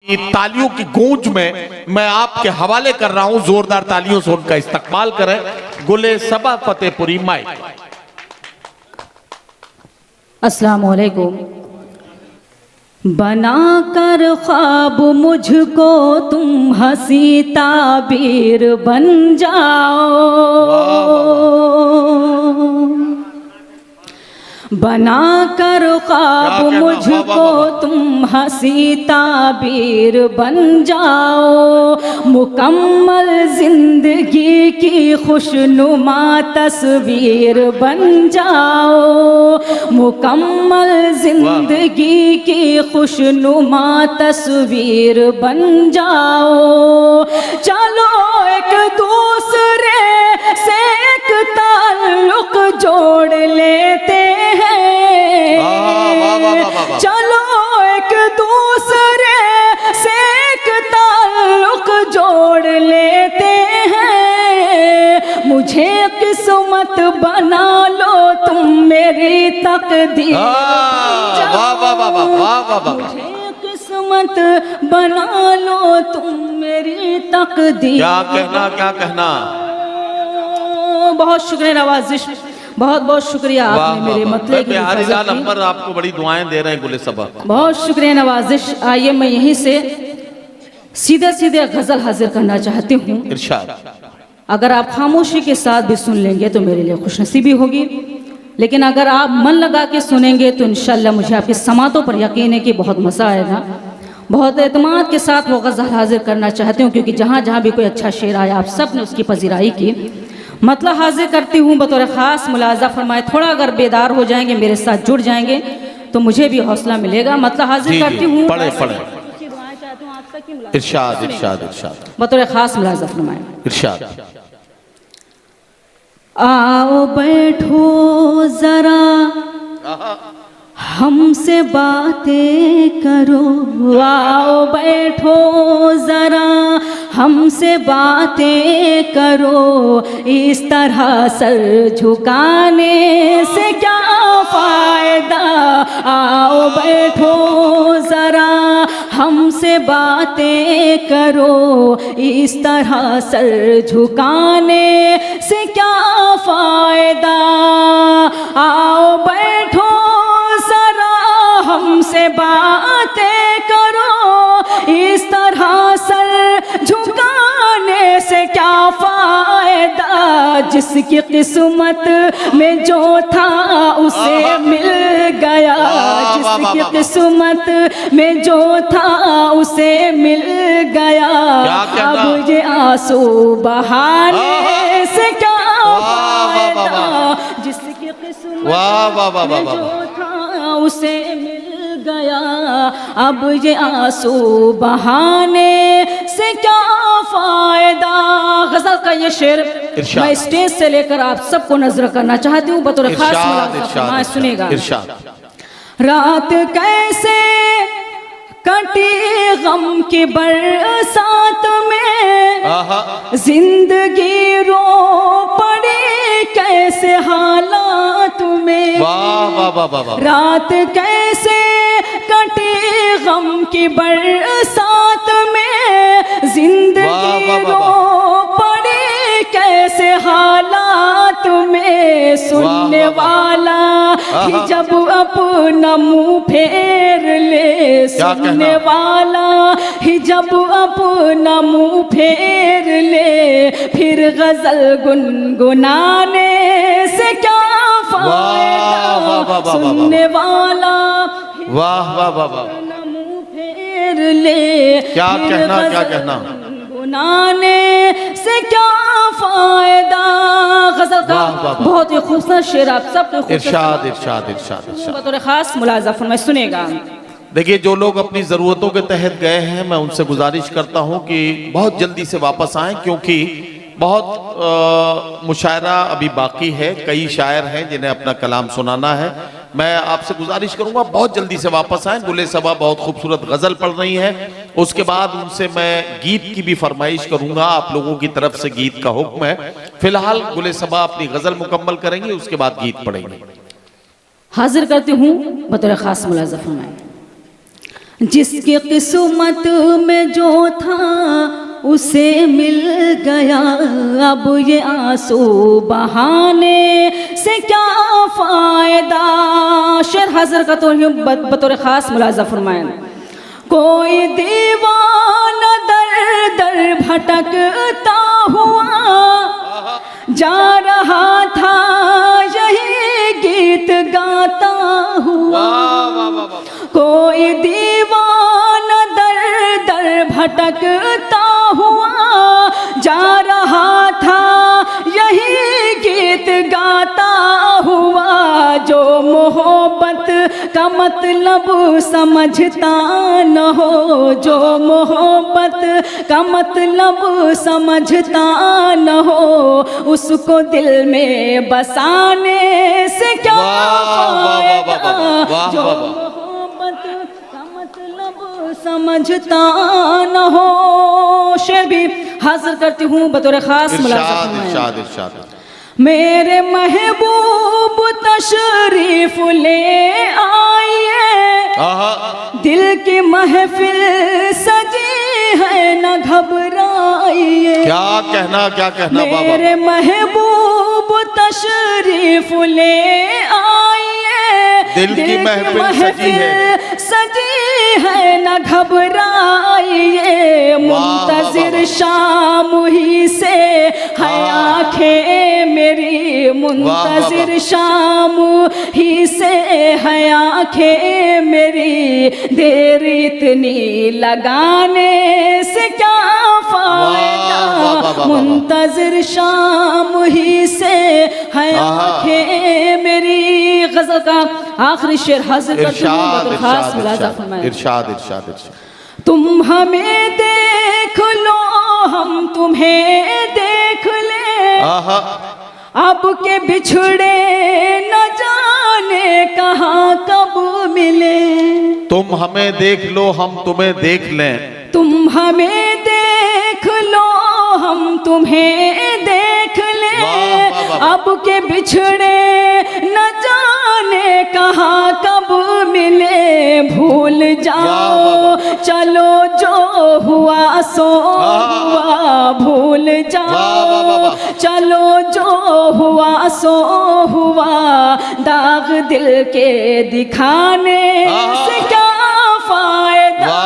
तालियों की गूंज में मैं आपके हवाले कर रहा हूं, जोरदार तालियों से उनका इस्तकबाल करें। गुले सबा फतेहपुरी माई। अस्सलाम वालेकुम। बना कर ख्वाब मुझको तुम हंसी ताबीर बन जाओ, बना कर ख्वाब मुझको तुम हंसी ताबीर बन जाओ, मुकम्मल जिंदगी की खुशनुमा तस्वीर बन जाओ, मुकम्मल जिंदगी की खुशनुमा तस्वीर बन जाओ। चलो एक दूसरे से एक ताल्लुक जोड़ लेते हैं, चलो एक दूसरे से एक ताल्लुक जोड़ लेते हैं, मुझे किस्मत बना लो तुम मेरी तकदीर, मुझे किस्मत बना लो तुम मेरी तकदीर। क्या कहना, क्या कहना। बहुत शुक्रिया नवाजिश, बहुत बहुत शुक्रिया आपने मेरे मतले की बिहारीलाल नंबर आपको बड़ी दुआएं दे रहे हैं गुले सबा। बहुत शुक्रिया नवाजिश। आइए मैं यहीं से सीधे सीधे गजल हाजिर करना चाहती हूँ। इरशाद। अगर आप खामोशी के साथ भी सुन लेंगे तो मेरे लिए खुशनसीबी होगी, लेकिन अगर आप मन लगा के सुनेंगे तो इंशाल्लाह मुझे आपकी समातों पर यकीन है कि बहुत मज़ा आएगा। बहुत एतमाद के साथ वो गज़ल हाजिर करना चाहती हूँ, क्योंकि जहाँ जहाँ भी कोई अच्छा शेर आया आप सब ने उसकी पजीराई की। मतलब हाजिर करती हूँ बतौर ख़ास, मुलाजा फरमाए थोड़ा अगर बेदार हो जाएंगे, मेरे साथ जुड़ जाएंगे तो मुझे भी हौसला मिलेगा। मतलब हाजिर करती हूँ, पढ़े पढ़े। इरशाद इरशाद इरशाद। बतौर ख़ास मुलाजा फरमाए। इरशाद। आओ बैठो जरा हमसे बातें करो, आओ बैठो जरा हमसे बातें करो, इस तरह सर झुकाने से क्या फायदा, आओ बैठो जरा हमसे बातें करो, इस तरह सर झुकाने से क्या फायदा, आओ बैठो हमसे बातें करो, इस तरह सर झुकाने से क्या फायदा, जिसकी किस्मत में जो था उसे मिल गया, जिसकी किस्मत में जो था उसे मिल गया, अब ये आंसू बहाने से क्या फायदा, जिसकी किस्मत में जो था उसे मिल गया, अब ये आंसू बहाने से क्या फायदा। गजल का ये शेर मैं स्टेज से लेकर आप सबको नजर करना चाहती हूँ बतौर खास, सुनेगा। रात कैसे कटी गम की बरसात में, जिंदगी रो पड़ी कैसे हालात में, रात कैसे कटी गम की बरसात में, जिंदगी रो पड़ी कैसे हालात में, सुनने वाला ही जब अपना मुंह फेर ले, सुनने वाला ही जब अपना मुंह फेर ले, फिर गजल गुनगुनाने से क्या फायदा, सुनने वाला वाह वाह वाह वाह, अपना मुंह फेर ले, क्या कहना, क्या कहना, गुनाने से क्या फायदा। गजल का बहुत ही खूबसूरत शेर आप सबको इरशाद इरशाद इरशाद इरशाद बतौर खास मुलाजा फरमाए, सुनेगा। देखिए, जो लोग अपनी ज़रूरतों के तहत गए हैं मैं उनसे गुजारिश करता हूं कि बहुत जल्दी से वापस आएं, क्योंकि बहुत मुशायरा अभी बाकी है, कई शायर हैं जिन्हें अपना कलाम सुनाना है। मैं आपसे गुजारिश करूंगा बहुत जल्दी से वापस आएं। गुले सबा बहुत खूबसूरत गज़ल पढ़ रही हैं, उसके बाद उनसे मैं गीत की भी फरमाइश करूंगा, आप लोगों की तरफ से गीत का हुक्म है। फिलहाल गुले सबा अपनी गज़ल मुकम्मल करेंगी, उसके बाद गीत पढ़ेंगे। हाजिर करती हूँ बतौर खास मुलाजा फरमाए। जिसकी किस्मत में जो था उसे मिल गया, अब ये आंसू बहाने से क्या फायदा। शेर हाजिर का तो बतौर खास मुलाजा फरमाएं। कोई दीवाना दर दर भटकता हुआ जा रहा था, यही गीत गाता हुआ। कोई दीवाना दर दर भटकता हुआ जा रहा था, यही गीत गाता हुआ। जो मोहब्बत का मतलब समझता न हो, जो मोहब्बत का मतलब समझता न हो, उसको दिल में बसाने से क्या फायदा। जो मोहब्बत का मतलब समझता न हो। शेर भी हाजिर करती हूँ बतौर खास मुलाजा। मेरे महबूब तशरीफ ले आइए, दिल की महफिल सजी है न घबराइए। क्या कहना मेरे महबूब तशरीफ ले आइए, दिल की महफिल सजी है न घबराइए। मुंतजिर शाम ही से है आंखें मेरी, मुंतजिर शाम ही से है आंखें मेरी। देर इतनी लगाने से क्या फायदा, मुंतजिर शाम ही से है आंखें मेरी। गज़ल का आखिरी शेर हाजिर करती हूँ, खास मुलाजा फरमाएं। इरशाद। तुम हमें देख लो, हम तुम्हें देख ले, अब के बिछड़े न जाने कहाँ कब मिले। तुम हमें देख लो, हम तुम्हें देख लें। तुम हमें देख लो, हम तुम्हें देख लें, अब के बिछड़े न जाने कहाँ कब मिले। भूल जाओ चलो जो हुआ सो हुआ, भूल जाओ चलो जो हुआ सो हुआ। दाग दिल के दिखाने से क्या फायदा।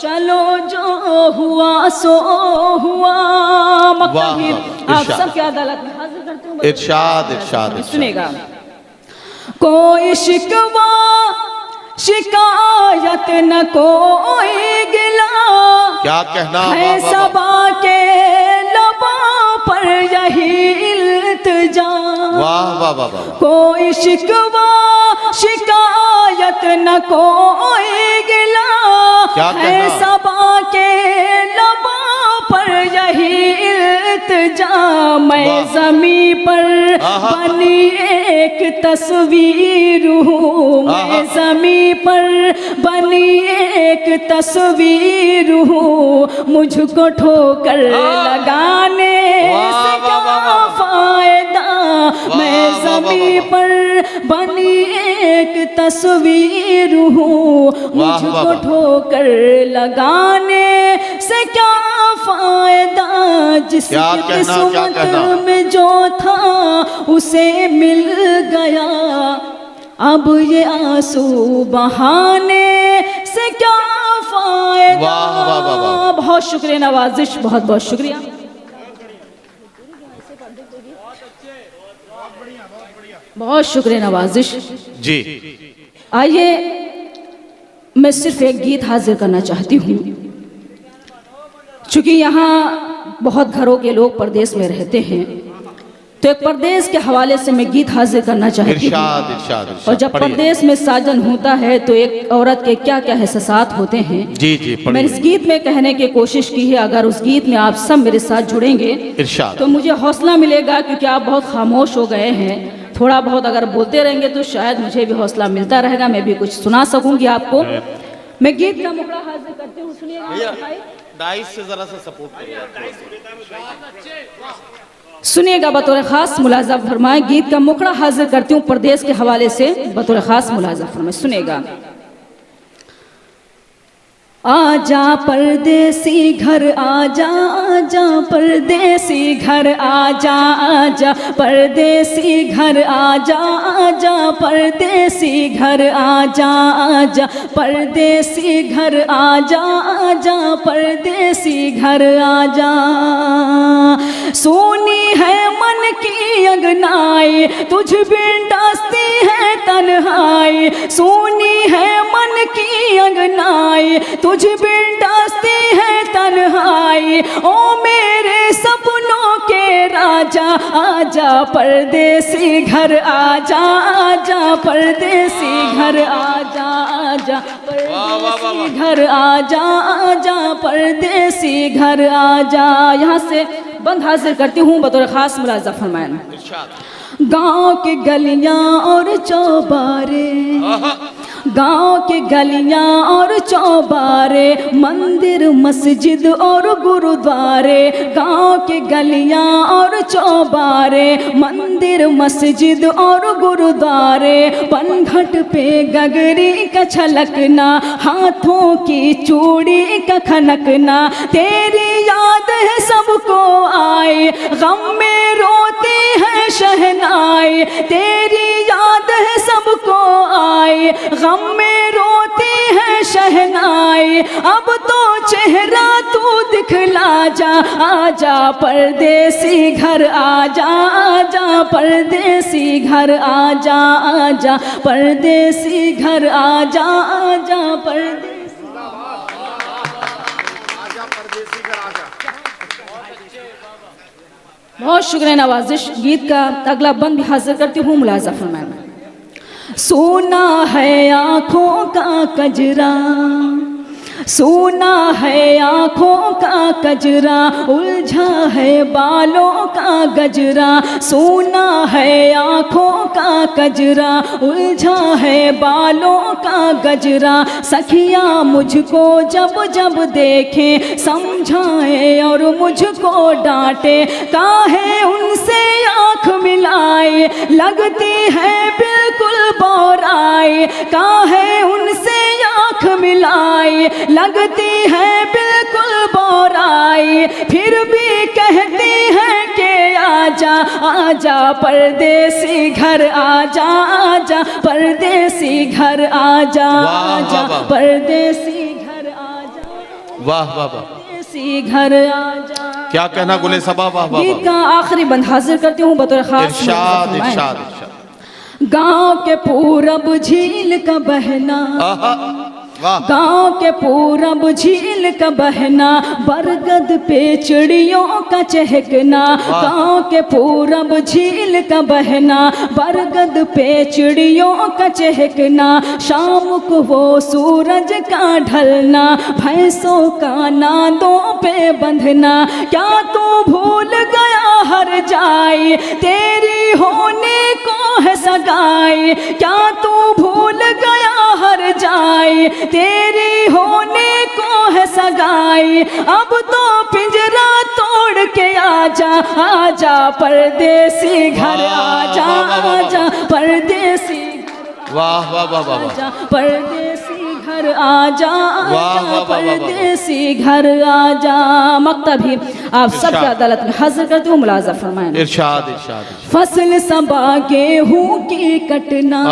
चलो जो हुआ सो हुआ। आप सब की अदालत में हाजिर करते हूँ। इरशाद। सुनेगा। कोई शिकवा शिकायत न कोई गिला, क्या कहना है सबा के लबों पर यही इल्तिजा। कोई शिकवा शिकायत न कोई गिला, है सबा के लबों पर यही इल्तिजा। मैं ज़मीं पर बनी एक तस्वीर हूँ, मैं ज़मीं पर बनी एक तस्वीर हूँ। मुझको ठोकर लगाने से क्या फायदा। मैं ज़मीं पर बनी एक तस्वीर हूँ, मुझको ठोकर लगाने से क्या फायदा। जिसकी किस्मत में जो था उसे मिल गया, अब ये आंसू बहाने से क्या फायदा। बहुत शुक्रिया नवाजिश, बहुत बहुत शुक्रिया। बहुत शुक्रिया नवाजिश जी। आइए मैं सिर्फ एक गीत हाजिर करना चाहती हूँ, चूँकि यहाँ बहुत घरों के लोग परदेश में रहते हैं, तो एक परदेश के हवाले से मैं गीत हाजिर करना चाहती हूँ। और जब परदेश में साजन होता है तो एक औरत के क्या क्या एहसास होते हैं। जी मैंने इस गीत में कहने की कोशिश की है। अगर उस गीत में आप सब मेरे साथ जुड़ेंगे तो मुझे हौसला मिलेगा, क्योंकि आप बहुत खामोश हो गए हैं। थोड़ा बहुत अगर बोलते रहेंगे तो शायद मुझे भी हौसला मिलता रहेगा, मैं भी कुछ सुना सकूंगी आपको। मैं गीत का मुखड़ा हाजिर करती हूँ, सुनिएगा बतौर खास मुलाजा फरमाए। गीत का मुखड़ा हाजिर करती हूँ परदेश के हवाले से, बतौर खास मुलाजा फरमाए। सुनिएगा। आजा परदेसी घर आजा आजा परदेसी घर आजा आजा परदेसी घर आजा आजा परदेसी घर आजा आजा परदेसी घर आजा आजा परदेसी घर आजा। सोनी है मन की अगनाई तुझ बिन डसती है तन्हाई, सोनी है मन की अगनाई तुझ बिन डसती है तन्हाई। ओ मेरे सपनों के राजा आजा परदेसी घर आजा आजा परदेसी घर आजा आजा परदेसी घर आजा आजा परदेसी घर आजा। यहाँ से बंद हाजिर करती हूँ बतौर खास मुलाजा फरमाना। गाँव के गलियाँ और चौबारे, गाँव के गलियाँ और चौबारे, मंदिर मस्जिद और गुरुद्वारे। गाँव के गलियाँ और चौबारे, मंदिर मस्जिद और गुरुद्वारे। पनघट पे गगरी का छलकना, हाथों की चूड़ी का खनकना। तेरी याद है सबको आए, गम में रोती है शहनाई। तेरी याद है सबको आए, गम में रोती है शहनाई। अब तो चेहरा तू दिखला जा, आजा परदेसी घर आजा आजा परदेसी घर आजा आजा परदेसी घर आजा आजा परदेसी। बहुत शुक्रिया नवाजिश गीत का। अगला बंद भी हाजिर करती हूँ मुलाजा फरमाना। सोना है आँखों का कजरा, सोना है आँखों का कजरा, उलझा है बालों का गजरा। सोना है आँखों का कजरा, उलझा है बालों का गजरा। सखियाँ मुझको जब जब देखें समझाए और मुझको डांटे, काहे उनसे आँख मिलाए लगती है बिल्कुल बोराई। काहे उनसे आँख मिलाए लगती है बिल्कुल बोराई। फिर भी कहती है कि आजा आजा परदेसी घर आजा आजा परदेसी घर आजा आजा परदेसी घर आजा। वाह वाह वाह, परदेसी घर आजा। क्या कहना गुले सबा, वाह वाह। गीत का आखिरी बंद हाजिर करती हूँ बतौर खास। इरशाद इरशाद इरशाद। गाँव के पूरब झील का बहना, गाँव के पूरब झील का बहना, बरगद पे चिड़ियों का चहकना। गाँव के पूरब झील का बहना, बरगद पे चिड़ियों का चहकना। शाम को वो सूरज का ढलना, भैंसों का नादों पे बंधना। क्या तू भूल गया हर जाए तेरी होने को है सगाई। क्या तू भूल गया हर जाए तेरी होने को है सगाई। अब तो पिंजरा तोड़ के आजा आजा परदेसी घर आजा आजा परदेसी। वाह वाह वाह वाह, आजा परदेसी घर आजा आजा परदेसी घर आजा। मक्ता भी आप सबकी अदालत में हाजिर करते हो मुलाजा फरमाएं। इरशाद इरशाद। फसल सबा गेहूं की कटना,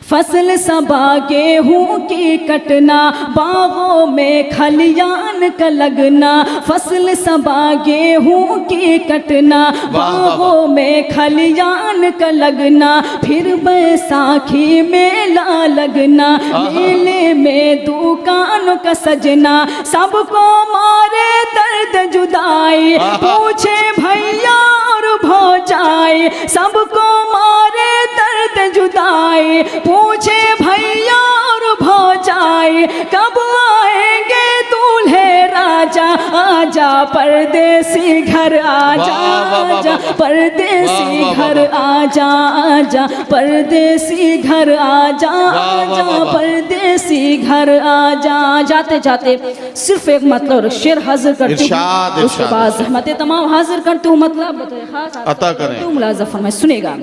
फसल सबा गेहूं की कटना। बागों में खलियान का लगना, फसल सबा गेहूं की कटना। बागों में खलियान का लगना। फिर बैसाखी मेला लगना, मेले में दुकानों का सजना। सबको मारे दर्द जुदाई, पूछे भैया और भौजाई। सबको मारे दर्द जुदाई, पूछे भैया और भौजाई। कब आएंगे दूल्हे राजा आजा परदेसी घर आजा आजा परदेसी घर आजा आजा परदेसी घर आजा आजा परदेसी घर आजा। जाते जाते सिर्फ एक मतलब और शेर हाजिर करती हूँ, उसके बाद रहमतें तमाम हाजिर करती हूँ। मतलब अता करें मुलाजा फरमाए। सुनेगा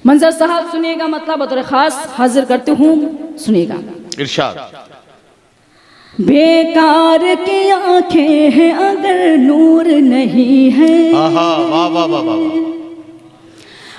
मंजर साहब, सुनेगा मतलब बतौर खास हाजिर करती हूँ, सुनेगा। इरशाद। बेकार की आंखें हैं अगर नूर नहीं है, आहा, वाह वाह वाह वाह वाह।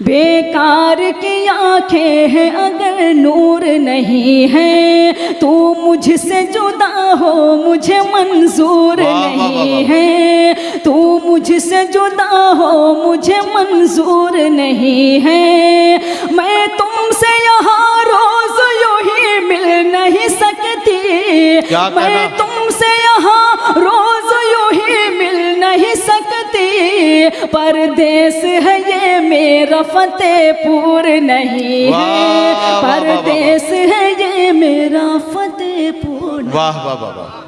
बेकार की आंखें हैं अगर नूर नहीं है, तू मुझसे जुदा हो मुझे मंजूर वाह, वाह, वाह, नहीं वाह। है, तू मुझसे जुदा हो मुझे मंजूर नहीं है। मैं तुमसे यहाँ रोज यूं ही मिल नहीं सकती, क्या मैं कहना? तुमसे यहाँ रोज यूं ही मिल नहीं सकती, परदेस है ये मेरा फतेहपुर नहीं वाह, है, वाह, वाह, वाह, वाह। परदेस है ये मेरा फतेहपुर। वाह वाह वाह वाह।